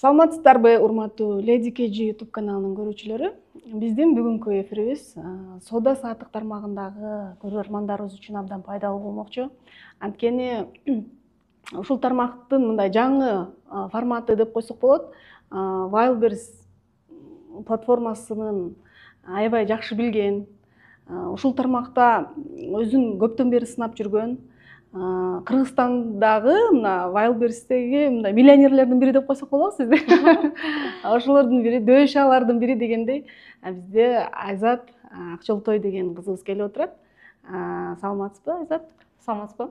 Саламатсыздарбы, урматтуу Lady KG YouTube каналынын көрүүчүлөрү. Биздин бүгүнкү эфирибиз соода сааттык тармагындагы көрөрмандарыбыз үчүн абдан пайдалуу болмокчу. Анткени ушул тармактын мындай жаңы форматы деп койсок болот. Wildberries платформасынын аябай жакшы билген, ушул тармакта өзүн көптөн бери сынап жүргөн, Кыргызстандагы мына Wildberries'теги мындай миллионерлердин бири деп койсок болобу сизди. Ошолордун бири, дөшалардын бири дегендей, бизде Айзат Акчолтой деген кызыбыз келип отурат. Саламатсызбы, Айзат? Саламатсызбы?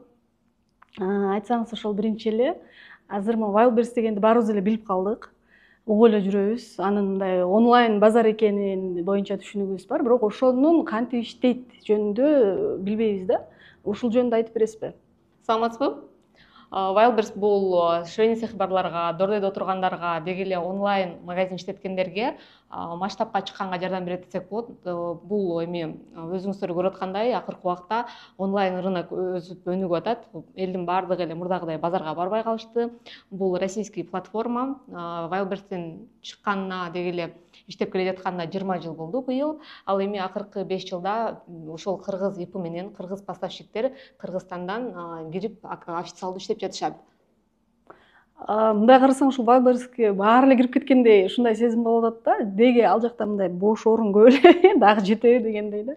Айтсаңыз, ошол биринчи эле азыр мы Wildberries дегенди баарыбыз эле билип калдык. Угуп эле жүрөбүз. Анын мындай онлайн базар экенин боюнча түшүнүгүбүз бар, бирок ошонун кантип иштейт жөнүндө билбейбиз да. Ушул жөнүндө айтып бересизби? Саламатсызбы? Wildberries бул ширини цех барларга, дордойдо отургандарга, деги эле онлайн магазин иштеткендерге масштабка чыкканга жардам берет десек болот. Бул эми өзүңүздөр көрүп аткандай, акыркы убакта онлайн рынок өсүп өнүгүп атат. Элдин баардыгы эле мурдагыдай базарга барбай калышты. Бул российский платформа. Wildberries'тин чыкканына деги эле иштеп келе жатканына 20 жыл болду быйыл. Ал эми акыркы 5 жылда ошол кыргыз ИП менен кыргыз поставщиктер Кыргызстандан кирип официалдуу иштеп жатышат. Мындай карасаң, ушул Wildberries'ке баары эле кирип кеткендей ушундай сезим болуп атат да. Деги ал жакта мындай бош орун көп эле, дагы жетеби дегендей да.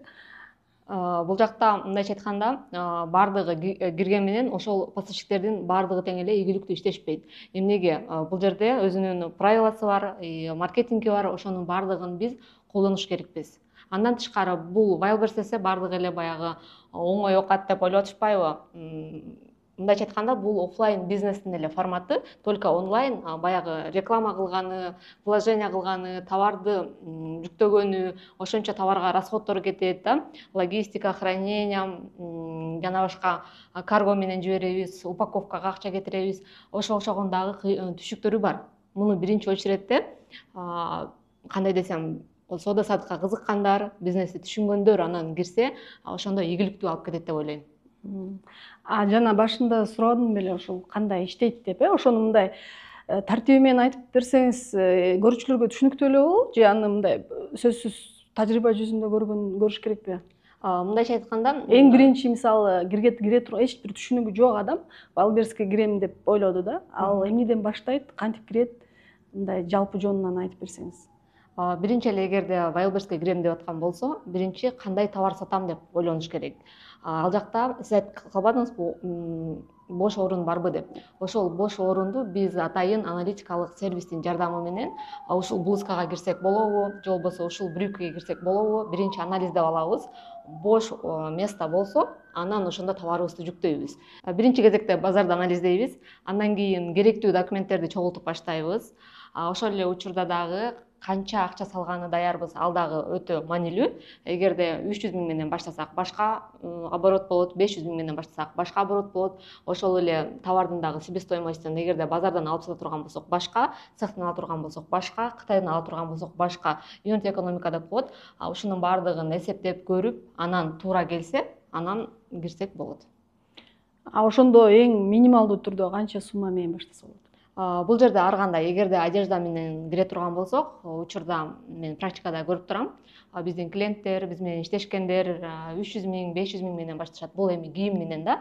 Бул жакта мындайча айтканда, баардыгы кирген менен ошол поставщиктердин баардыгы тең эле ийгиликтүү иштешпейт. Эмнеге? Бул жерде өзүнүн правиласы бар, маркетинги бар, ошонун баардыгын биз колдонуш керекпиз. Андан тышкары бул Wildberries эсе баардыгы эле баягы оңой окат деп ойлоп атышпайбы? Мындайча айтканда, бул офлайн бизнестин эле форматы, только онлайн баягы реклама кылганы, вложение кылганы, товарды жүктөгөнү, ошончо товарга расходдор кетет да. Логистика, хранение, жана башка карго менен жиберебиз, упаковкага акча кетиребиз. Ошого дагы түшүктөрү бар. Муну биринчи очередте кандай десем, соода саттыкка кызыккандар, бизнести түшүнгөндөр анан кирсе, ошондо ийгиликтүү алып кетет деп ойлойм. Жана башында сурадым беле ошол кандай иштейт деп, ошону мындай тартиби менен айтып берсеңиз, көрүүчүлөргө түшүнүктүү эле болобу, же аны мындай сөзсүз тажрыйба жүзүндө көрүш керекпи? Мындайча айтканда, эң биринчи мисалы кире туруп эч бир түшүнүгү жок адам Wildberries'ке кирем деп ойлоду да. Ал эмнеден баштайт, кантип кирет? Мындай жалпы жонунан айтып берсеңиз. Биринчи эле эгерде Wildberries'ке кирем деп аткан болсо, биринчи кандай товар сатам деп ойлонуш керек. Ал жакта сиз айтып калбадыңызбы, бош орун барбы деп. Ошол бош орунду биз атайын аналитикалык сервистин жардамы менен ушул блузкага кирсек болобу, же болбосо ушул брюккеге кирсек болобу, биринчи анализдеп алабыз. Бош место болсо, анан ошондо товарыбызды жүктөйбүз. Биринчи кезекте базарды анализдейбиз, андан кийин керектүү документтерди чогултуп баштайбыз. Ошол эле учурда дагы канча акча салганы даярбыз, ал дагы өтө маанилүү. Эгерде 300 000 менен баштасак, башка оборот болот, 500 000 менен баштасак, башка оборот болот. Ошол эле товардын дагы себестоимостун эгерде базардан алып сата турган болсок, башка, цехтен ала турган болсок, башка, Кытайдан ала турган болсок, башка, юнит экономика деп коет. Ушунун баардыгын эсептеп көрүп, анан туура келсе, анан кирсек болот. Ошондо эң минималдуу түрдө канча сумма менен баштаса болот? Бул жерде ар кандай, эгерде одежда менен кире турган болсок, учурда мен практикада көрүп турам. Биздин клиенттер, биз менен иштешкендер 300 000, 500 000 менен башташат. Бул эми кийим менен да.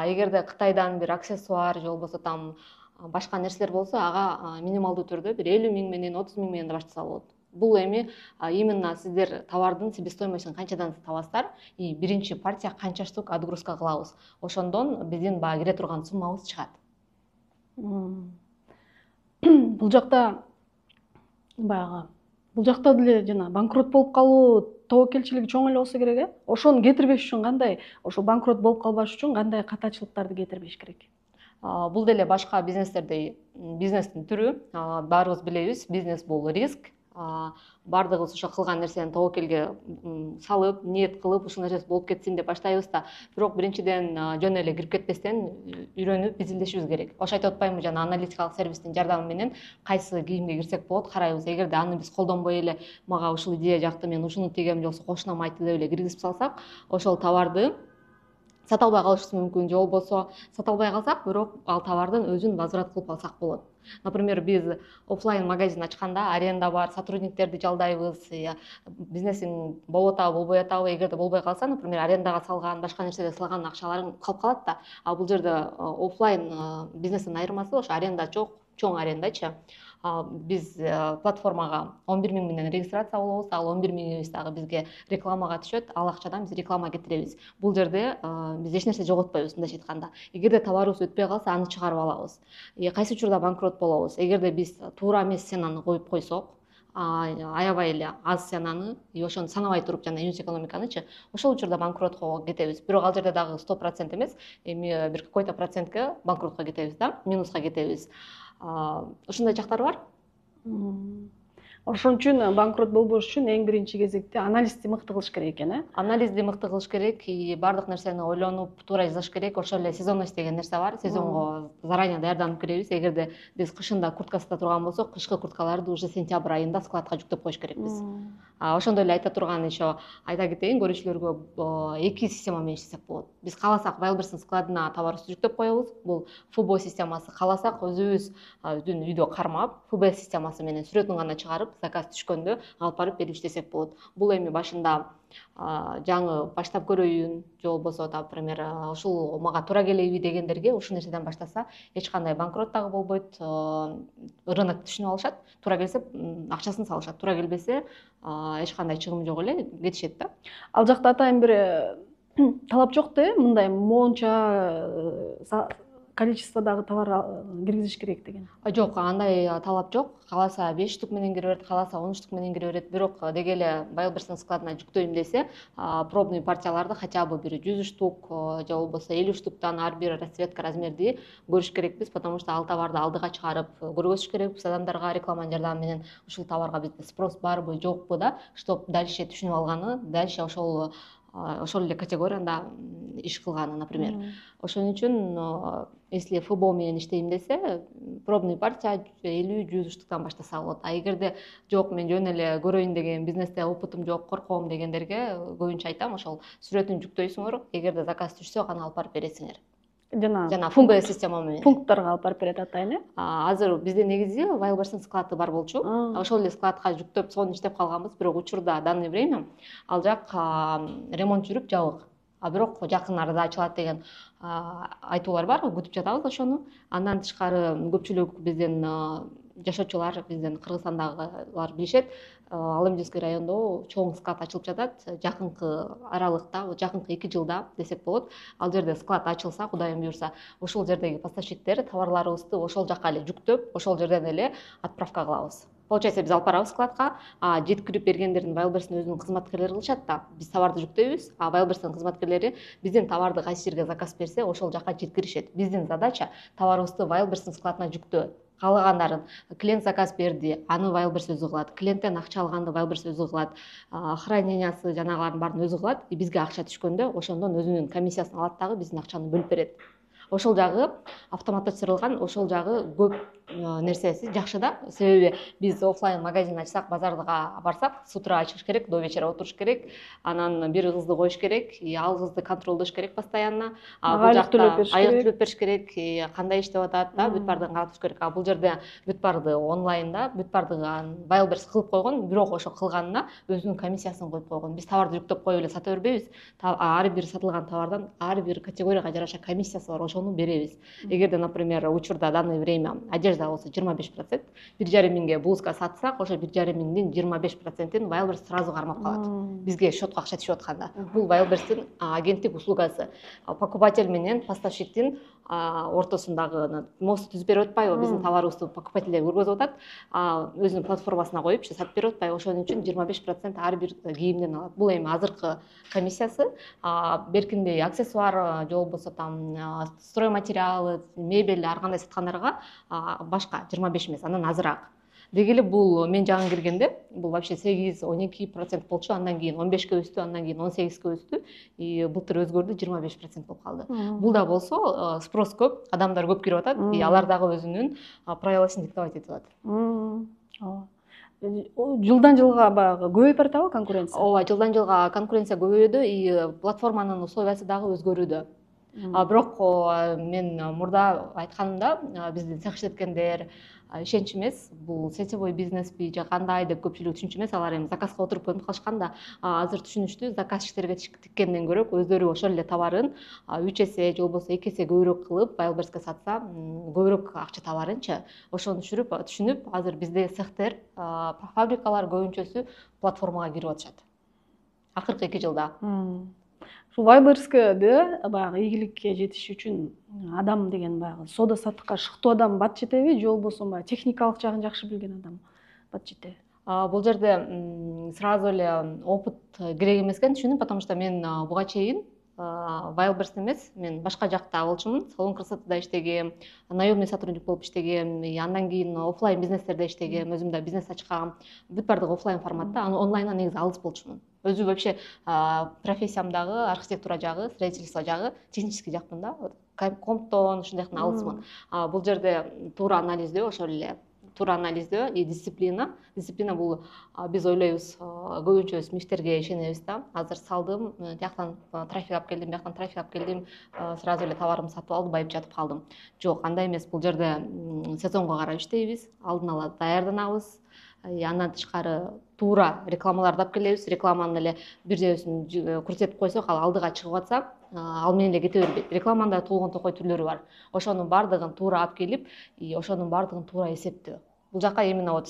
Эгерде Кытайдан бир аксессуар же болбосо там башка нерселер болсо, ага минималдуу түрдө бир 50 000 менен, 30 000 менен да баштаса болот. Бул эми именно сиздер товардын себестоимостун канчадан табасыздар и биринчи партия канча штук отгрузка кылабыз. Ошондон биздин баягы кире турган суммабыз чыгат. Бул жакта деле жана банкрот болуп калуу тобокелчилиги чоң эле болсо керек, Ошону кетирбеш үчүн кандай, ошол банкрот болуп калбаш үчүн кандай катачылыктарды кетирбеш керек? Бул деле башка бизнестердей бизнестин түрү. Баарыбыз билебиз, бизнес бул риск. Бардыгыбыз ошо кылган нерсени тобокелге салып, ниет кылып, ушул нерсе болуп кетсин деп баштайбыз да. Бирок биринчиден жөн эле кирип кетпестен үйрөнүп, изилдешибиз керек. Ошо айтып атпаймынбы, жана аналитикалык сервистин жардамы менен кайсы кийимге кирсек болот, карайбыз. Эгерде аны биз колдонбой эле, мага ушул идея жакты, мен ушуну тигем, же болбосо кошунам айтты деп эле киргизип салсак, ошол товарды сата албай калышыбыз мүмкүн, же болбосо сата албай калсак, бирок ал товардын өзүн возврат кылып алсак болот. Например, биз офлайн магазин ачканда аренда бар, сотрудниктерди жалдайбыз, бизнесиң болуп атабы, болбой атабы, эгерде болбой калса, например, арендага салган, башка нерсеге салган акчаларың калып калат да. А бул жерде офлайн бизнестин айырмасы ошо аренда жок, чоң арендачы. Биз платформага 11 000 менен регистрация болобуз, ал 11 000 дагы бизге рекламага түшөт, ал акчадан биз реклама кетиребиз. Бул жерде биз эч нерсе жоготпойбуз, мындайча айтканда. Эгерде товарыбыз өтпөй калса, аны чыгарып алабыз. Кайсы учурда банкрот болобуз? Эгерде биз туура эмес ценаны коюп койсок, аябай эле аз ценаны, ошону санабай туруп, жана юнит экономиканычы, ошол учурда банкротко кетебиз. Бирок ал жерде дагы 100% эмес, эми бир какой-то процентке банкротко кетебиз да, минуска кетебиз. Ушундай жактары бар. Ошон үчүн банкрот болбош үчүн эң биринчи кезекте анализди мыкты кылыш керек экен, Анализди мыкты кылыш керек, бардык нерсени ойлонуп, туура жасаш керек. Ошол эле сезонность деген нерсе бар. Сезонго заранее даярданып киребиз. Эгерде биз кышында куртка сата турган болсок, кышкы курткаларды уже сентябрь айында складка жүктөп коюш керекпиз. Ошондой эле айта турган еще айта кетейин, көрүүчүлөргө эки система менен иштесек болот. Биз кааласак Wildberries'ин складына товарыбызды жүктөп коебуз. Бул FUBO системасы. Кааласак өзүбүздүн үйдө кармап, FUBO системасы менен сүрөтүн гана чыгарып, заказ түшкөндө алып барып берип иштесек болот. Бул эми башында жаңы баштап көрөйүн, же болбосо, например, ушул мага туура келеби дегендерге ушул нерседен баштаса, эч кандай банкрот дагы болбойт. Рынок түшүнүп алышат, туура келсе акчасын салышат, туура келбесе эч кандай чыгым жок эле кетишет да. Ал жакта атайын бир талап жок да, мындай моунча количестводагы товар киргизиш керек деген. Жок, андай талап жок. Кааласа 5 штук менен кире берет, кааласа 10 штук менен кире берет. Бирок деги эле Wildberries'ин складына жүктөйм десе, пробный партияларды хотя бы бир 100 штук же болбосо 50 штуктан ар бир расцветка, размерди көрүш керекпиз, потому что ал товарды алдыга чыгарып көргөзүш керекпиз адамдарга рекламанын жардамы менен. Ушул товарга бизде спрос барбы, жокпу да, чтоб дальше түшүнүп алганы, дальше ошол эле категорияда иш кылганы, например. Ошон үчүн если FUBO менен иштейм десе, пробный партия 50-100 штуктан баштаса болот. А эгерде жок, мен жөн эле көрөйүн деген, бизнесте опытым жок, корком дегендерге көбүнчө айтам, ошол сүрөтүн жүктөйсүңөр, эгерде заказ түшсө гана алып барып бересиңер. Жана FUBO система менен пункттарга алып барып берет атайын, Азыр бизде негизи Wildberries'ин склады бар болчу. Ошол эле складка жүктөп, сонун иштеп калганбыз, бирок учурда данный время ал жак ремонт жүрүп жабык. Бирок жакын арада ачылат деген айтуулар бар, күтүп жатабыз ошону. Андан тышкары көпчүлүк биздин жашоочулар, биздин Кыргызстандагылар билишет, Алымжинский райондо чоң склад ачылып жатат. Жакынкы аралыкта, жакынкы 2 жылда десек болот. Ал жерде склад ачылса, Кудайым буйрса, ошол жердеги поставщиктер товарларыбызды ошол жака эле жүктөп, ошол жерден эле отправка кылабыз. Получается, биз алып барабыз складка, жеткирип бергендердин Wildberries'ин өзүнүн кызматкерлери кылышат да. Биз товарды жүктөйбүз, Wildberries'ин кызматкерлери биздин товарды кайсы жерге заказ берсе, ошол жака жеткиришет. Биздин задача товарыбызды Wildberries'ин складына жүктөө. Каалагандарын клиент заказ берди, аны Wildberries өзү кылат. Клиенттен акча алганды Wildberries өзү кылат. Хранениясы жанагылардын баарын өзү кылат. Бизге акча түшкөндө ошондон өзүнүн комиссиясын алат дагы биздин акчаны бөлүп берет. Ошол жагы автоматташтырылган, ошол жагы көп нерсеси жакшы да. Себеби биз офлайн магазин ачсак, базарга барсак, с утра ачыш керек, до вечера отуруш керек. Анан бир кызды коюш керек, ал кызды контролдош керек постоянно. Бул жакта айлык төлөп бериш керек, кандай иштеп атат да, бүт баардыгын карап туруш керек. Бул жерде бүт баардыгы онлайнда, бүт баардыгын Wildberries кылып койгон, бирок ошо кылганына өзүнүн комиссиясын коюп койгон. Биз товарды жүктөп коюп эле сата бербейбиз. Ар бир сатылган товардан ар бир категорияга жараша комиссиясы бар, ошону беребиз. Эгерде, например, учурда данный время одежда болсо 25%, 1,5 миңге блузка сатсак, ошо 1,5 миңдин 25%-ин Wildberries сразу кармап калат. Бизге счетко акча түшүп атканда. Бул Wildberries'ин агенттик услугасы. Покупатель менен поставщиктин ортосундагы мост түзүп берип атпайбы, биздин товарыбызды покупательдер көргөзүп атат, өзүнүн платформасына коюп, сатып берип атпайбы, ошон үчүн 25% ар бир кийимден алат. Бул эми азыркы комиссиясы. Беркиндей аксессуар, же болбосо там стройматериалы, мебель, ар кандай саткандарга башка 25 эмес, андан азыраак. Деги эле бул мен жаңы киргенде бул вообще 8-12% болчу, андан кийин 15ке өстү, андан кийин 18ке өстү, былтыр өзгөрдү, 25% болуп калды. Бул да болсо спрос көп, адамдар көп кирип атат, алар дагы өзүнүн правилосун диктовать этип атат. Жылдан жылга баягы көбөйүп баратабы конкуренция? Ооба, жылдан жылга конкуренция көбөйүүдө, платформанын условиясы дагы өзгөрүүдө. Бирок мен мурда айтканымда биздин цех иштеткендер ишенч эмес, бул сетевой бизнеспи же кандай деп көпчүлүгү түшүнчү эмес, алар эми заказга отуруп көнүп калышкан да. Азыр түшүнүштүү, заказ иштерге тиккенден көрө өздөрү ошол эле товарын 3 эсе же болбосо 2 эсе көбүрөөк кылып Wildberriesке сатса, көбүрөөк акча табарынчы. Ошону түшүнүп, азыр бизде цехтер, фабрикалар көбүнчөсү платформага кирип атышат. Акыркы 2 жылда. Ушул Wildberriesке баягы ийгиликке жетиш үчүн адам деген баягы соода саттыкка шыктуу адам бат жетеби, же болбосо баягы техникалык жагын жакшы билген адам бат жетеби? Бул жерде сразу эле опыт керек эмес экенин түшүндүм, потому что мен буга чейин Wildberries эмес, мен башка жакта болчумун. Салон красотада иштегем, наемный сотрудник болуп иштегем, андан кийин офлайн бизнестерде иштегем, өзүм да бизнес ачкам. Бүт бардыгы офлайн форматта, онлайндан негизи алыс болчумун. Өзү вообще профессиямдагы архитектура жагы, строительство жагы, технический жакмын да. Комптон ушундайдан алысмын. Бул жерде туура анализдөө, ошол эле туура анализдөө и дисциплина. Дисциплина бул биз ойлойбуз, көбүнчөбүз мифтерге ишенебиз да. Азыр салдым, тияктан трафик алып келдим, бияктан трафик алып келдим, сразу эле товарымды сатып алып, байып жатып калдым. Жок, андай эмес. Бул жерде сезонго карап иштейбиз, алдын ала даярданабыз. Андан тышкары туура рекламаларды алып келебиз. Рекламанын эле бир жебесин көрсөтүп койсок, ал алдыга чыгып атса, ал менен эле кете бербейт. Рекламанын да толгон токой түрлөрү бар. Ошонун бардыгын туура алып келип, ошонун бардыгын туура эсептөө. Бул жака именно вот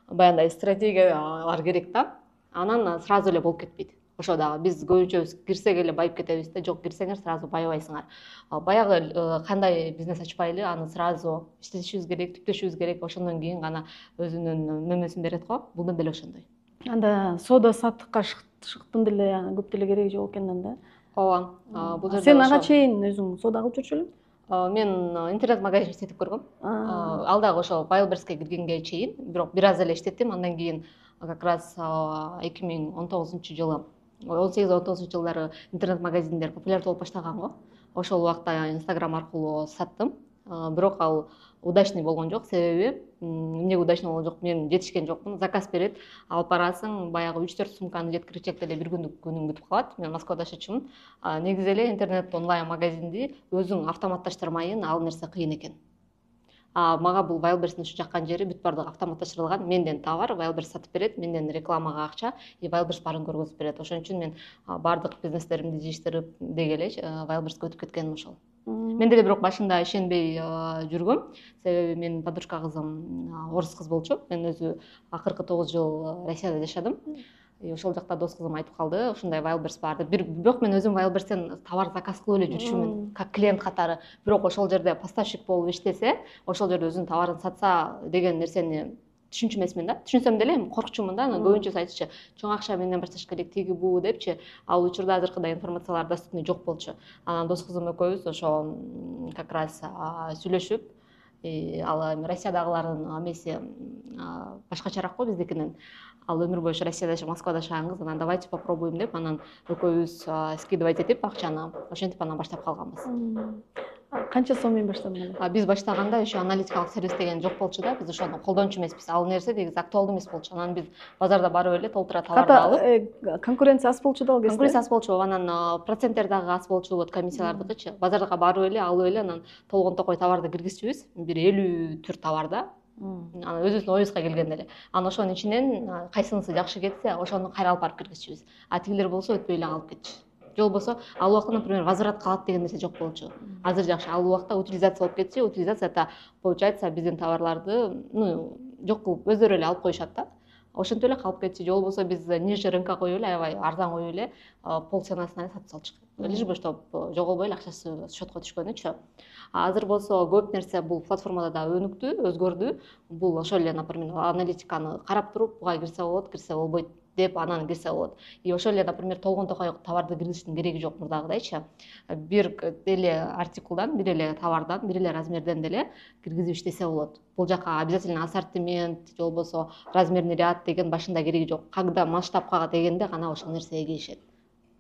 баягындай стратегиялар керек да. Анан сразу эле болуп кетпейт. Ошо дагы биз көбүнчөбүз кирсек эле байып кетебиз да. Жок, кирсеңер сразу байыбайсыңар. Баягы кандай бизнес ачпайлы, аны сразу иштетишибиз керек, түптөшүбүз керек. Ошондон кийин гана өзүнүн мөмөсүн берет го. Бул деле ошондой. Анда соода саттыкка шыктын деле көп деле кереги жок экенден да. Ооба. Бул жерде сен ага чейин өзүң соода кылып жүрчү элең? Мен интернет-магазин иштетип көргөм. Ал дагы ошо Wildberriesке киргенге чейин, бирок бир аз эле иштеттим. Андан кийин как раз 2019-жылы, 18-19 жылдары интернет-магазиндер популярдуу болуп баштаган го. Ошол убакта Instagram аркылуу саттым. Бирок ал удачный болгон жок. Себеби эмнеге удачный болгон жок? Мен жетишкен жокмун. Заказ берет, алып барасың, баягы 3-4 сумканы жеткиричек деле бир күнүң бүтүп калат. Мен Москвада жашачумун. Негизи эле интернет онлайн магазинди өзүң автоматташтырмайын, ал нерсе кыйын экен. Мага бул Wildberries'ин ушу жаккан жери бүт бардыгы автоматташтырылган. Менден товар Wildberries сатып берет, менден рекламага акча, и Wildberries баарын көргөзүп берет. Ошон үчүн мен бардык бизнестеримди жыйыштырып деги эле Wildberries'ке өтүп кеткеним ошол. Мен деле бирок башында ишенбей жүргөм. Себеби менин подружка кызым орус кыз болчу. Мен өзү акыркы 9 жыл Россияда жашадым. Ошол жакта дос кызым айтып калды, ушундай Wildberries бар деп. Бирок мен өзүм Wildberries'тен товар заказ кылып эле жүрчүмүн, как клиент катары. Бирок ошол жерде поставщик болуп иштесе, ошол жерде өзүнүн товарын сатса деген нерсени түшүнчү эмесмин да. Түшүнсөм деле коркчумун да. Көбүнчөсү айтчу, чоң акча менден башташ керек, тиги буу депчи. Ал учурда азыркыдай информациялар доступный жок болчу. Анан дос кызым экөөбүз ошо как раз сүйлөшүп, ал Россиядагылардын амеси башкачараак го биздикинен. Ал өмүр бою Россияда жашап, Москвада жашаган кыз. Анан давайте попробуем деп, анан экөөбүз скидывать этип акчаны, ошентип анан баштап калганбыз. Канча сом менен баштадың? Биз баштаганда еще аналитикалык сервис деген жок болчу да. Биз ошону колдончу эмеспиз. Ал нерсе негизи актуалдуу эмес болчу. Анан биз базарда барып эле толтура товарды алып. Конкуренция аз болчу да ал кезде. Конкуренция аз болчу, анан проценттер дагы аз болчу, вот комиссиялардыкычы. Базарга барып эле алып эле анан толгон токой товарды киргизчүбүз. Бир 50 түр товарда. Анан өзүбүздүн оюбузга келгенде эле. Анан ошонун ичинен кайсынысы жакшы кетсе, ошону кайра алып барып киргизчүбүз. Тигилер болсо өтпөй эле калып кетчү. Же болбосо ал убакта, например, возврат калат деген нерсе жок болчу. Азыр жакшы, ал убакта утилизация болуп кетчү. Утилизация это получается биздин товарларды, жок кылып өздөрү эле алып коюшат да. Ошентип эле калып кетчү. Же болбосо биз ниже рынка коюп эле, аябай арзан коюп эле пол ценасына сатып салчук. Лишь бы чтоб жоголбой эле акчасы счетко түшкөнүчү. Азыр болсо көп нерсе бул платформада да өнүктү, өзгөрдү. Бул ошол эле, например, аналитиканы карап туруп, буга кирсе болот, кирсе болбойт деп анан кирсе болот. И ошол эле, например, толгон токой товарды киргизиштин кереги жок мурдагыдайчы. Бир эле артикулдан, бир эле товардан, бир эле размерден деле киргизип иштесе болот. Бул жака обязательно ассортимент, же болбосо размерный ряд деген башында кереги жок. Когда масштабка дегенде гана ошол нерсеге келишет.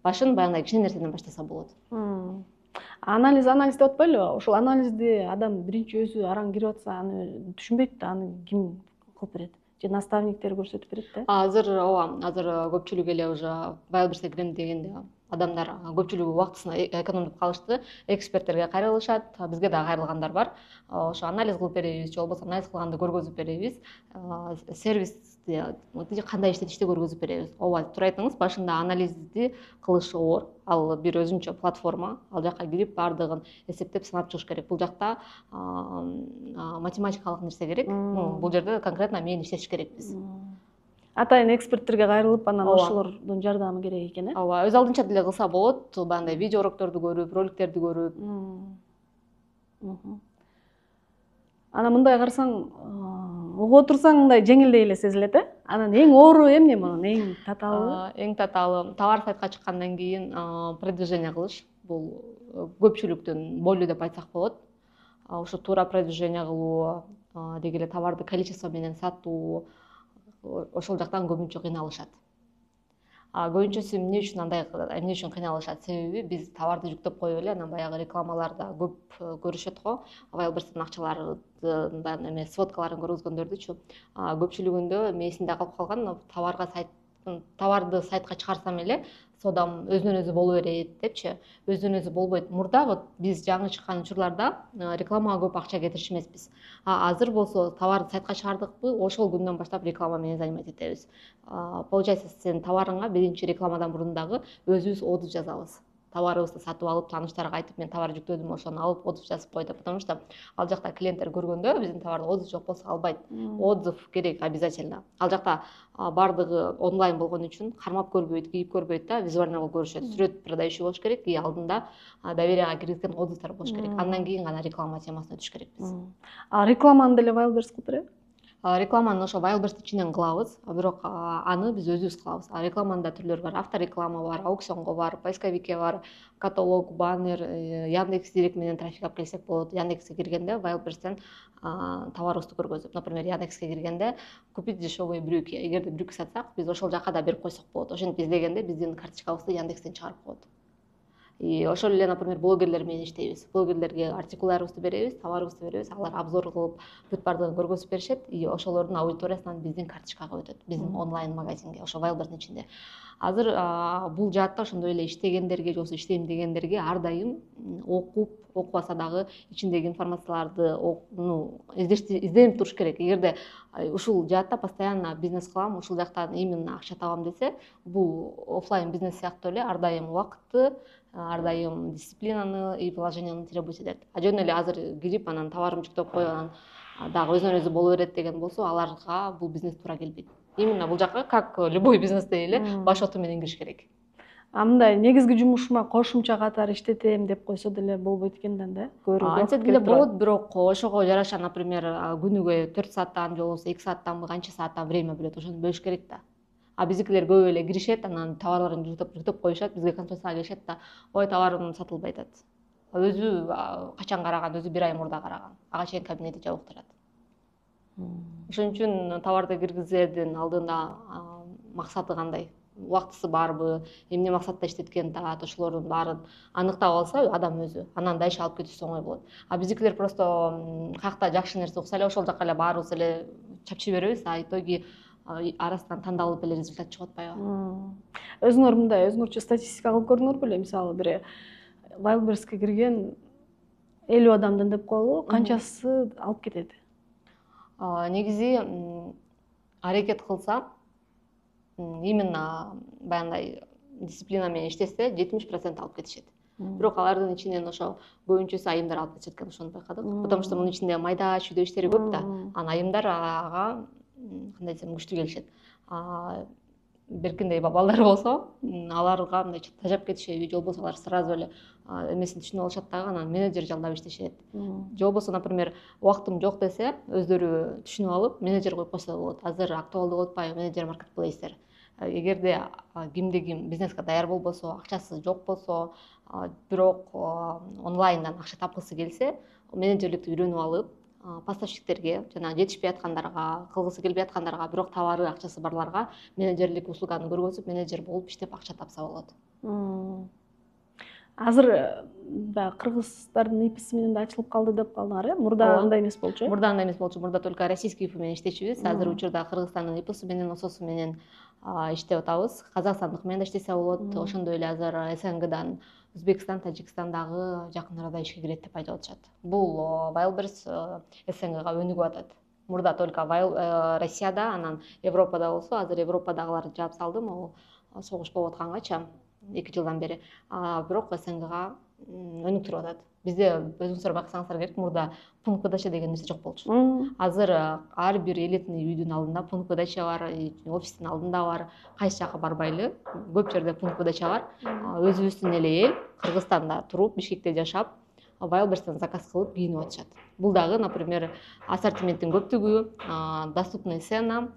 Башын баягындай кичине нерседен баштаса болот. Анализ деп атпайлыбы? Ошол анализди адам биринчи өзү араң кирип атса, аны түшүнбөйт да, аны ким кылып берет? Же наставниктер көрсөтүп берет да? Азыр ооба, азыр көпчүлүк эле уже Wildberries'ке кирем дегенде адамдар көпчүлүгү убактысын экономдоп калышты, эксперттерге кайрылышат, бизге дагы кайрылгандар бар. Ошо анализ кылып беребиз же болбосо анализ кылганды көргөзүп беребиз, сервисти кандай иштетишти көргөзүп беребиз. Ооба, туура айттыңыз, башында анализди кылыш оор, ал бир өзүнчө платформа, ал жака кирип баардыгын эсептеп сынап чыгыш керек. Бул жакта математикалык нерсе керек, бул жерде конкретно мен иштетиш керекпиз. Атайын эксперттерге кайрылып, анан Ооба. ошолордун жардамы керек экен, э? Ооба, өз алдынча деле кылса болот, баягындай видео урокторду көрүп, роликтерди көрүп. Анан мындай карасаң, угуп отурсаң мындай жеңилдей эле сезилет, э? Анан эң оору эмне мунун, эң татаалы? Эң татаалы товар сайтка чыккандан кийин продвижение кылыш. Бул көпчүлүктүн болу деп айтсак болот. Ошо туура продвижение кылуу, деги эле товарды количество менен сатуу, ошол жактан көбүнчө кыйналышат. Көбүнчөсү эмне үчүн кыйналышат? Себеби биз товарды жүктөп коюп эле анан баягы рекламаларда көп көрүшөт го. Wildberries'тин акчаларын эме сводкаларын көргөзгөндөрдүчү. Көпчүлүгүндө мээсинде калып калган, товарды сайтка чыгарсам эле содам өзүнөн өзү боло берет депчи. Өзүнөн өзү болбойт. Мурда вот биз жаңы чыккан учурларда рекламага көп акча кетириш эмеспиз. Азыр болсо товарды сайтка чыгардыкпы, ошол күндөн баштап реклама менен занимать этебиз. Получается, сен товарыңа биринчи рекламадан мурун дагы өзүбүз отзыв жазабыз. Товарыбызды сатып алып, тааныштарга айтып, мен товар жүктөдүм, ошону алып отзыв жазып кой деп. Потому что ал жакта клиенттер көргөндө биздин товарда отзыв жок болсо албайт. Отзыв керек обязательно. Ал жакта баардыгы онлайн болгон үчүн кармап көрбөйт, кийип көрбөйт да, визуально болуп көрүшөт. Сүрөт продающий болуш керек и алдында доверияга киргизген отзывдар болуш керек. Андан кийин гана реклама темасына түшүш керекпиз. Рекламаны деле Wildberries кылып береби? Рекламаны ошо Wildberries ичинен кылабыз, бирок аны биз өзүбүз кылабыз. Рекламанын да түрлөрү бар, автореклама бар, аукционго бар, поисковикке бар, каталог, баннер, Яндекс Директ менен трафик алып келсек болот. Яндекске киргенде Wildberries'тен товарыбызды көргөзүп, например, Яндекске киргенде купить дешевые брюки. Эгерде брюки сатсак, биз ошол жака да берип койсок болот. Ошентип издегенде биздин карточкабызды Яндекстен чыгарып коет. И ошол эле, например, блогерлер менен иштейбиз. Блогерлерге артикулдарыбызды беребиз, товарыбызды беребиз, алар обзор кылып, бүт баардыгын көргөзүп беришет, и ошолордун аудиториясынан биздин карточкага өтөт, биздин онлайн магазинге, ошо Wildberries'тин ичинде. Азыр бул жаатта ошондой эле иштегендерге, же болбосо иштейм дегендерге ар дайым окуп, окубаса дагы ичиндеги информацияларды изденип туруш керек. Эгерде ушул жаатта постоянно бизнес кылам, ушул жактан именно акча табам десе, бул офлайн бизнес сыяктуу эле ар дайым убакытты, ар дайым дисциплинаны и положенияны требовать этет. Жөн эле азыр кирип, анан товарымды жүктөп коюп, анан дагы өзүнөн өзү боло берет деген болсо, аларга бул бизнес туура келбейт. Именно бул жакка, как любой бизнесте эле, баш оту менен кириш керек. Мындай негизги жумушума кошумча катары иштетем деп койсо деле болбойт экенден да. Антсе деле болот, бирок ошого жараша, например, күнүгө 4 сааттан же болбосо 2 сааттанбы, канча сааттан время бөлөт, ошону бөлүш керек да. Биздикилер көп эле киришет, анан товарларын жүктөп коюшат, бизге консультацияга келишет да, ой, товарым сатылбай атат. Өзү качан караган, өзү 1 ай мурда караган. Ага чейин кабинети жабык турат. Ошон үчүн товарды киргизердин алдында максаты кандай, убактысы барбы, эмне максатта иштеткен таат, ошолордун баарын аныктап алса адам өзү, анан дальше алып кетүүсү оңой болот. Биздикилер просто каякта жакшы нерсе укса эле ошол жака эле баарыбыз эле чапчый беребиз, итоги арасынан тандалып эле результат чыгып атпайбы? Өзүңөр мындай өзүңөрчө статистика кылып көрдүңөр беле? Мисалы бир Wildberries'ке кирген 50 адамдын деп коелу, канчасы алып кетет? Негизи аракет кылса, именно баягындай дисциплина менен иштесе 70% алып кетишет. Бирок алардын ичинен ошо көбүнчөсү айымдар алып кетишет экен, ошону байкадык. Потому что мунун ичинде майда чүйдө иштери көп да. Анан айымдар ага кандай десем күчтүү келишет. Беркиндей балдар болсо, аларга мындай тажап кетишеби, же болбосо алар сразу эле эмесин түшүнүп алышат дагы, анан менеджер жалдап иштешет. Же болбосо, например, убактым жок десе, өздөрү түшүнүп алып, менеджер коюп койсо болот. Азыр актуалдуу болуп атпайбы менеджер маркетплейстер. Эгерде кимде ким бизнеске даяр болбосо, акчасы жок болсо, бирок онлайндан акча тапкысы келсе, менеджерликти үйрөнүп алып, поставщиктерге, жана жетишпей аткандарга, кылгысы келбей аткандарга, бирок товары, акчасы барларга менеджерлик услуганы көргөзүп, менеджер болуп иштеп акча тапса болот. Азыр баягы кыргыздардын ИПси менен да ачылып калды деп калдыңар, э? Мурда андай эмес болчу, э? Мурда андай эмес болчу. Мурда только российский ИП менен иштечүбүз. Азыр учурда Кыргызстандын ИПси менен, ОСОСу менен иштеп атабыз. Казакстандык менен да иштесе болот. Ошондой эле азыр СНГдан Өзбекстан, Тажикстан дагы жакын арада ишке кирет деп айтып атышат. Бул Wildberries СНГга өнүгүп атат. Мурда только Россияда, анан Европада болсо, азыр Европадагыларды жаап салды, могу согуш болуп аткангача 2 жылдан бери. Бирок СНГга өнүктүрүп атат. Бизде өзүңүздөр байкасаңыздар керек, мурда пункт выдача деген нерсе жок болчу. Азыр ар бир элитный үйдүн алдында пункт выдача бар, офистин алдында бар. Кайсы жака барбайлы, көп жерде пункт выдача бар. Өзүбүздүн эле эл Кыргызстанда туруп, Бишкекте жашап, Wildberries'тен заказ кылып кийинип атышат. Бул дагы, например, ассортименттин көптүгү, доступный цена,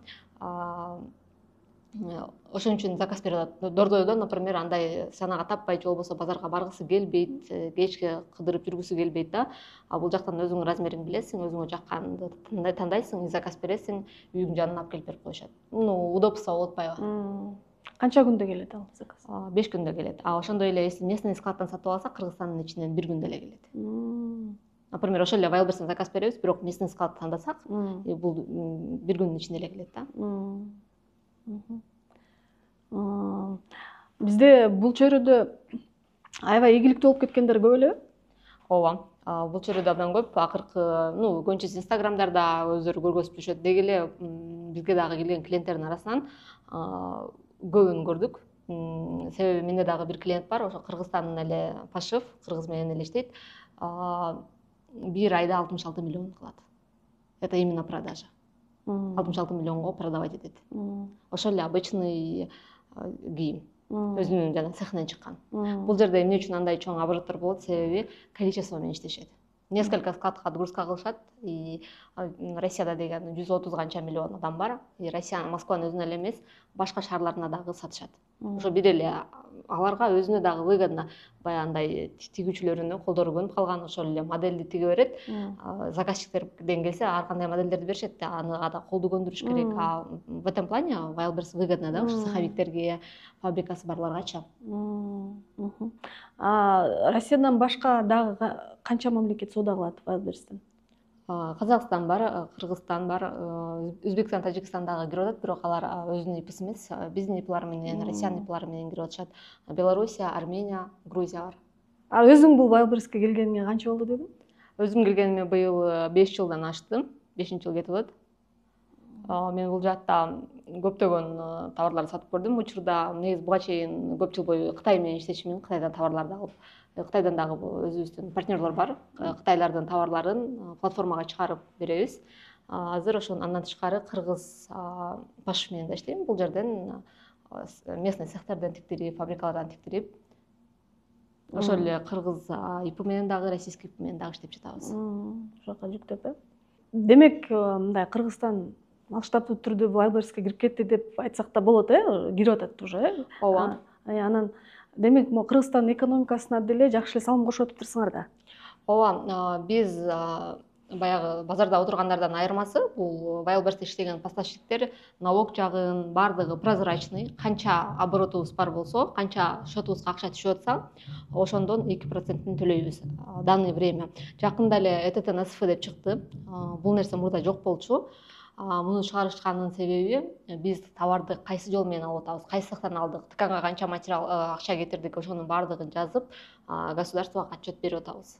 ошон үчүн заказ берип атат. Дордойдо, например, андай санага таппай, же болбосо базарга баргысы келбейт, кечке кыдырып жүргүсү келбейт да. Бул жактан өзүңүн размериңди билесиң, өзүңө жакканды тандайсың, заказ бересиң, үйүңдүн жанына алып келип берип коюшат. Удобство болуп атпайбы? Канча күндө келет ал заказ? 5 күндө келет. Ошондой эле если местный складтан сатып алсак, Кыргызстандын ичинен 1 күндө эле келет. Например, ошол эле Wildberries'тен заказ беребиз, бирок местный склад тандасак, бул 1 күндүн ичинде эле келет да. Бизде бул чөйрөдө аябай ийгиликтүү болуп кеткендер көп эле? Ооба, бул чөйрөдө абдан көп. Акыркы, көбүнчөсү Инстаграмдарда өздөрү көргөзүп жүрүшөт. Деги эле бизге дагы келген клиенттердин арасынан көбүн көрдүк. Себеби менде дагы бир клиент бар, ошо Кыргызстандын эле Пашев, кыргыз менен эле иштейт. Бир айда 66 миллион кылат. Это именно продажа. 66 миллионго продавать этет. Ошол эле обычный кийим. Өзүнүн жана цехинен чыккан. Бул жерде эмне үчүн андай чоң обороттор болот? Себеби количество менен иштешет. Несколько складка отгрузка кылышат. И Россияда деген 130 канча миллион адам бар. И Россия, Москванын өзүнө эле эмес, башка шаарларына дагы сатышат. Ошо бир эле аларга өзүнө дагы выгодно. Баягындай тигүүчүлөрүнүн колдору көнүп калган, ошол эле модельди тиге берет. Заказчиктерден келсе, ар кандай модельдерди беришет, ага да колду көндүрүш керек. В этом плане Wildberries выгодно, да, ушу цеховиктерге, фабрикасы барларгача. Россиядан башка дагы канча мамлекет соода кылат Wildberries'тен? Казакстан бар, Кыргызстан бар, Өзбекстан, Тажикстан дагы кирип атат, бирок алар өзүнүн ИПси эмес, биздин ИПлар менен, Россиянын ИПлары менен кирип атышат. Белоруссия, Армения, Грузия бар. Өзүң бул Wildberries'ке келгениңе канча болду дедиң? Өзүм келгениме быйыл 5 жылдан ашты, 5-жыл кетип атат. Мен бул жакта көптөгөн товарларды сатып көрдүм. Учурда негизи буга чейин көп жыл бою Кытай менен иштечүмүн, Кытайдан товарларды алып. Кытайдан дагы өзүбүздүн партнерлор бар. Кытайлардын товарларын платформага чыгарып беребиз. Азыр ошон андан тышкары кыргыз Пашев менен да иштейм. Бул жерден местный цехтерден тиктирип, фабрикалардан тиктирип, ошол эле кыргыз ИП менен дагы, российский ИП менен дагы иштеп жатабыз. Ошока жүктөп, да? Демек, мындай Кыргызстан масштабтуу түрдө Wildberries'ке кирип кетти деп айтсак да болот, кирип атат уже, Ооба. Анан демек, могу Кыргызстандын экономикасына деле жакшы эле салым кошуп атыптырсыңар да. Ооба, биз баягы базарда отургандардан айырмасы, бул Wildberries'те иштеген поставщиктер налог жагын бардыгы прозрачный, канча оборотубуз бар болсо, канча счетубузга акча түшүп атса, ошондон 2%-ин төлөйбүз данный время. Жакында эле ЭТТ-НСФ деп чыкты. Бул нерсе мурда жок болчу. Муну чыгарышканын себеби биз товарды кайсы жол менен алып атабыз, кайсы цехтан алдык, тканга канча материал акча кетирдик, ошонун бардыгын жазып, государствого отчет берип атабыз.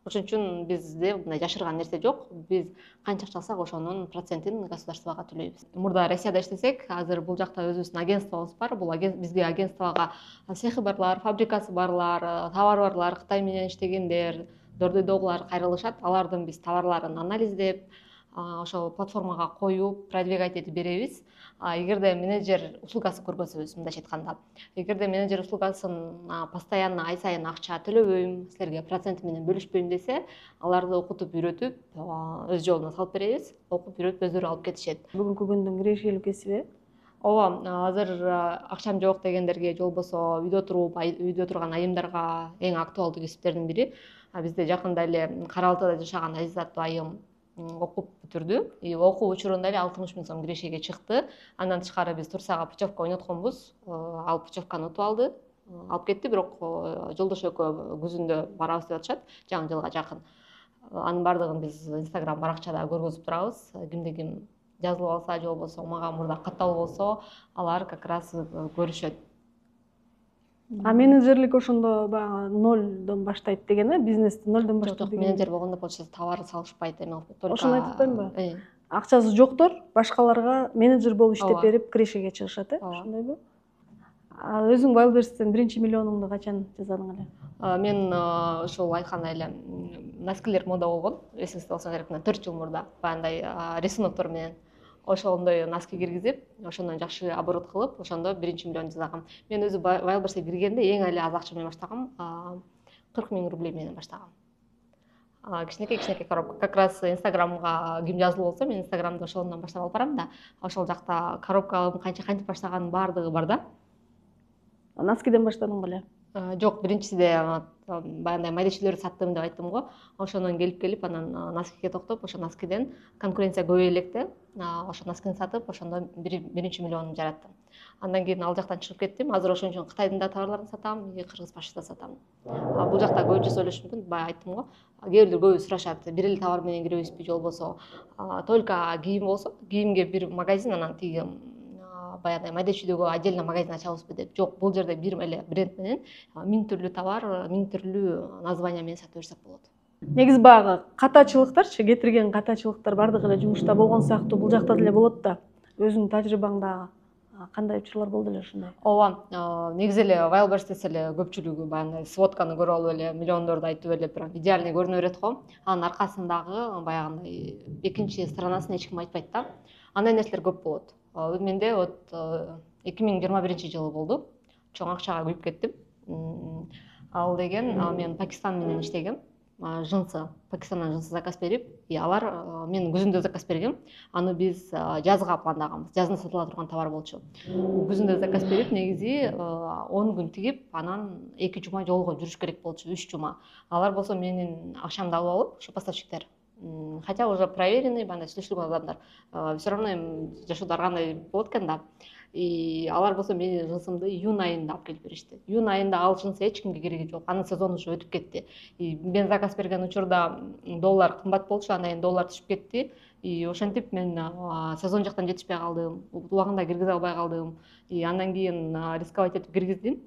Ошон үчүн бизде мындай жашырган нерсе жок. Биз канча акча алсак, ошонун процентин государствого төлөйбүз. Мурда Россияда иштесек, азыр бул жакта өзүбүздүн агентствобуз бар. Бул бизге агентствого цехи барлар, фабрикасы барлар, товар барлар, Кытай менен иштегендер, Дордойдогулар кайрылышат. Алардын биз товарларын анализдеп, ошол платформага коюп, продвигать этип беребиз. Эгерде менеджер услугасы көргөзөбүз, мындайча айтканда. Эгерде менеджер услугасын постоянно ай сайын акча төлөбөйм, силерге процент менен бөлүшпөйм десе, аларды окутуп, үйрөтүп, өз жолуна салып беребиз. Окуп, үйрөтүп, өздөрү алып кетишет. Бүгүнкү күндүн кирешелүү кесиби? Ооба, азыр акчам жок дегендерге, же болбосо үйдө турган айымдарга эң актуалдуу кесиптердин бири. Бизде жакында эле Кара Алтайда жашаган Азизат айым окуп бүтүрдү. Окуу учурунда эле 60 000 сом кирешеге чыкты. Андан тышкары биз Турсага путевка ойнотконбуз. Ал путевканы утуп алды. Алып кетти, бирок жолдош экөө күзүндө барабыз деп атышат, жаңы жылга жакын. Анын бардыгын биз Instagram баракчада көргөзүп турабыз. Кимде ким жазылып алса же болбосо мага мурда катталуу болсо алар как раз көрүшөт. А менеджерлик ошондо баягы нолдон баштайт деген бизнести нолдон баштайт деген. Менеджер болгондо получается товар салышпайт эме только ошону айтып атпаймынбы? Акчасы жоктор башкаларга менеджер болуп иштеп берип крешеге чыгышат, ошондойбу? Өзүң Wildberries'тен биринчи миллионуңду качан жасадың эле? Мен ошол айткандай эле носкилер мода болгон, эсиңизде болсо керек 4 жыл мурда баягындай рисуноктор менен ошондой носки киргизип, ошондон жакшы оборот кылып, ошондо биринчи миллион жасагам. Мен өзү Wildberries'ке киргенде эң эле аз акча менен баштагам, 40 000 рублей менен баштагам. Кичинекей коробка. Как раз Инстаграмга ким жазылып болсо, мен Инстаграмды ошондон баштап алып барам да. Ошол жакта коробка кантип баштаганын баардыгы бар да. Носкиден баштадың беле? Жок, биринчиде баягындай майдачилерди саттым деп айттым го. Ошондон келип анан носкиге токтоп, ошо носкиден конкуренция көбөйө электе. Ошо носкини сатып, ошондо биринчи миллионду жараттым. Андан кийин ал жактан чыгып кеттим. Азыр ошон үчүн Кытайдын да товарларын сатам, Кыргыз Пашта сатам. Бул жакта көбүнчөсү ойлошу мүмкүн, баягы айттым го. Кээ бирлер көбү сурашат, бир эле товар менен киребизби же болбосо только кийим болсо, кийимге бир магазин, анан тиги баягы майда чүйдөгө отдельно магазин ачабызбы деп. Жок, бул жерде бир эле бренд менен 1000 түрлүү товар, 1000 түрлүү название менен сатып берсек болот. Негизи баягы катачылыктарчы, кетирген катачылыктар бардыгы эле жумушта болгон сыяктуу бул жакта деле болот да. Өзүңдүн тажрыйбаңда кандай учурлар болду эле ушундай? Ооба, негизи эле Wildberries десе эле көпчүлүгү баягындай сводканы көрүп алып эле миллиондорду айтып эле прям идеальный көрүнө берет го. Анын аркасындагы баягындай экинчи сторонасын эч ким айтпайт да. Андай нерселер көп болот. Менде вот 2021 жылы болду. Чоң акчага күйүп кеттим. Ал деген мен Пакистан менен иштегем. Жынсы, Пакистандан жынсы заказ берип, алар мен күзүндө заказ бергем. Аны биз жазга пландаганбыз. Жазда сатыла турган товар болчу. Күзүндө заказ берип, негизи 10 күн тигип, анан 2 жума жолго жүрүш керек болчу, 3 жума. Алар болсо менин акчамды алып алып, ошо поставщиктер. Хотя уже проверенный, бандай сүйлөшүлгөн адамдар. Все равно жашоодо ар кандай болот экен да. Алар болсо менин жынсымды июнь айында алып келип беришти. Июнь айында ал жынс эч кимге кереги жок. Анын сезону уже өтүп кетти. Мен заказ берген учурда доллар кымбат болчу, андан кийин доллар түшүп кетти. Ошентип мен сезон жактан жетишпей калдым, убагында киргизе албай калдым. Андан кийин рисковать этип киргиздим.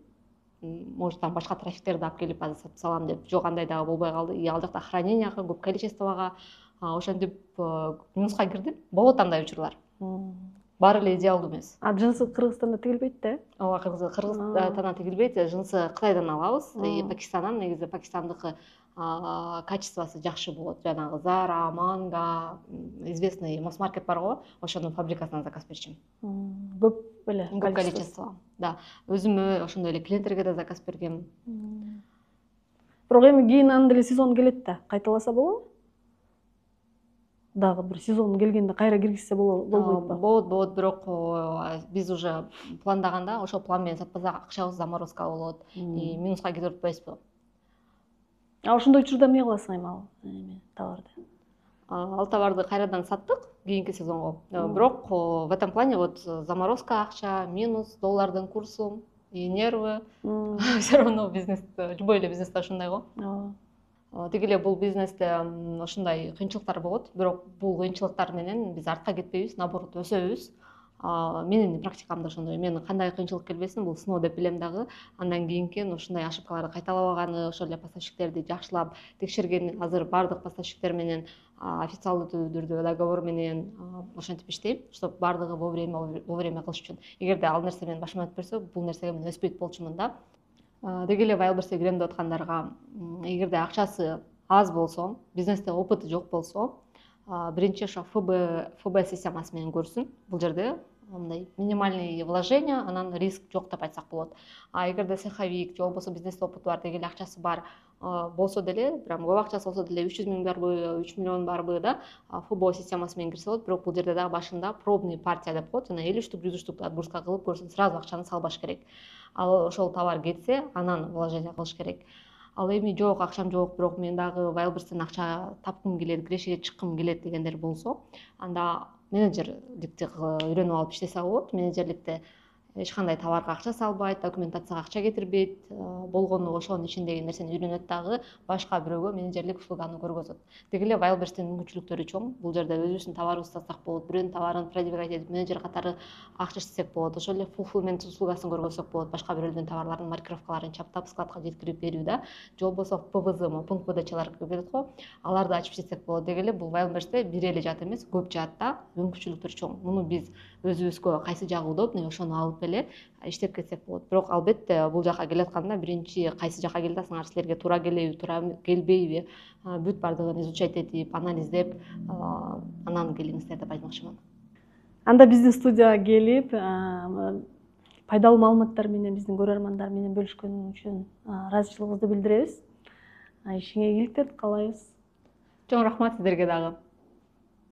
Может, там башка трафиктерди алып келип азыр сатып салам деп. Жок, андай дагы болбой калды. Ал жакта храненияга көп количествого ошентип минуска кирдим. Болот андай учурлар. Баары эле идеалдуу эмес. Жынсы Кыргызстанда тигилбейт да? Ооба, Кыргызстандан тигилбейт. Жынсы Кытайдан алабыз. Пакистандан, негизи Пакистандыкы качествосы жакшы болот. Жанагы Zara, Mango, известный масс-маркет бар го, ошонун фабрикасынан заказ берчүм. Көп эле количество. Да. Өзүм ошондой эле клиенттерге да заказ бергем. Бирок эми кийин анын деле сезон келет да, кайталаса болобу? Дагы бир сезон келгенде кайра киргизсе болбойт. Болот, бирок биз уже пландаганда ошол план менен сатпасак акчабыз заморозка болот, минуска кетип атпайбызбы? Ошондой учурда эмне кыласың эми ал товарды? Ал товарды кайрадан саттык кийинки сезонго. Бирок в этом плане вот заморозка акча, минус, доллардын курсу, нервы. Все равно бизнес, любой эле бизнесте ошондой го. Тиги эле бул бизнесте ошондой кыйынчылыктар болот, бирок бул кыйынчылыктар менен биз артка кетпейбиз, наоборот өсөбүз. Менин практикамда ошондой. Мен кандай кыйынчылык келбесин, бул сыноо деп билем дагы. Андан кийинки ушундай ошибкаларды кайталабаганы, ошол эле поставщиктерди жакшылап текшерген, азыр бардык поставщиктер менен официалдуу түрдө договор менен ошентип иштейм, чтобы бардыгы вовремя кылыш үчүн. Эгерде ал нерсе менин башыма өтүп берсе, бул нерсеге мен өспөйт болчумун да. Деги эле Wildberries'ке кирем деп аткандарга, эгерде акчасы аз болсо, бизнесте опыты жок болсо, биринчи ошо ФБ системасы менен көрсүн. Бул жерде мындай минимальный вложение, анан риск жок деп айтсак болот. Эгерде цеховик же болбосо бизнесте опыты бар, деги эле акчасы бар болсо деле, прям көп акчасы болсо деле 300 000 барбы, 3 миллион барбы да, ФБ системасы менен кирсе болот. Бирок бул жерде дагы башында пробный партия деп коет, жана 50 штук, 100 штук отгрузка кылып көрсүн, сразу акчаны салбаш керек. Ал ошол товар кетсе, анан вложение кылыш керек. Ал эми жок, акчам жок, бирок мен дагы Wildberries'тен акча тапкым келет, крешеге чыккым келет дегендер болсо, анда менеджерликти үйрөнүп алып иштесе болот. Менеджерликте эч кандай товарга акча салбайт, документацияга акча кетирбейт, болгону ошонун ичиндеги нерсени үйрөнөт дагы башка бирөөгө менеджерлик услуганы көргөзөт. Деги эле Wildberries'тин мүмкүнчүлүктөрү чоң. Бул жерде өзүбүздүн товарыбызды сатсак болот, бирөөнүн товарын продвигать этип менеджер катары акча иштесек болот, ошол эле fulfillment услугасын көргөзсөк болот, башка бирөөлөрдүн товарларынын маркировкаларын чаптап складка жеткирип берүү да, же болбосо ПВЗ пункт выдачалар келет го, аларды ачып иштесек болот. Деги эле бул Wildberries'те бир эле жаат эмес, көп жаатта мүмкүнчүлүктөр чоң. Муну биз өзүбүзгө кайсы жагы удобный, ошону алып эле иштеп кетсек болот. Бирок албетте бул жака келатканда биринчи кайсы жака келе атасыңар, силерге туура келеби, туура келбейби, бүт баардыгын изучать этип, анализдеп, анан келиңиздер деп айтмакчымын. Анда биздин студияга келип, пайдалуу маалыматтар менен биздин көрөрмандар менен бөлүшкөнүң үчүн ыраазычылыгыбызды билдиребиз. Ишиңе ийгиликтер каалайбыз. Чоң рахмат сиздерге дагы.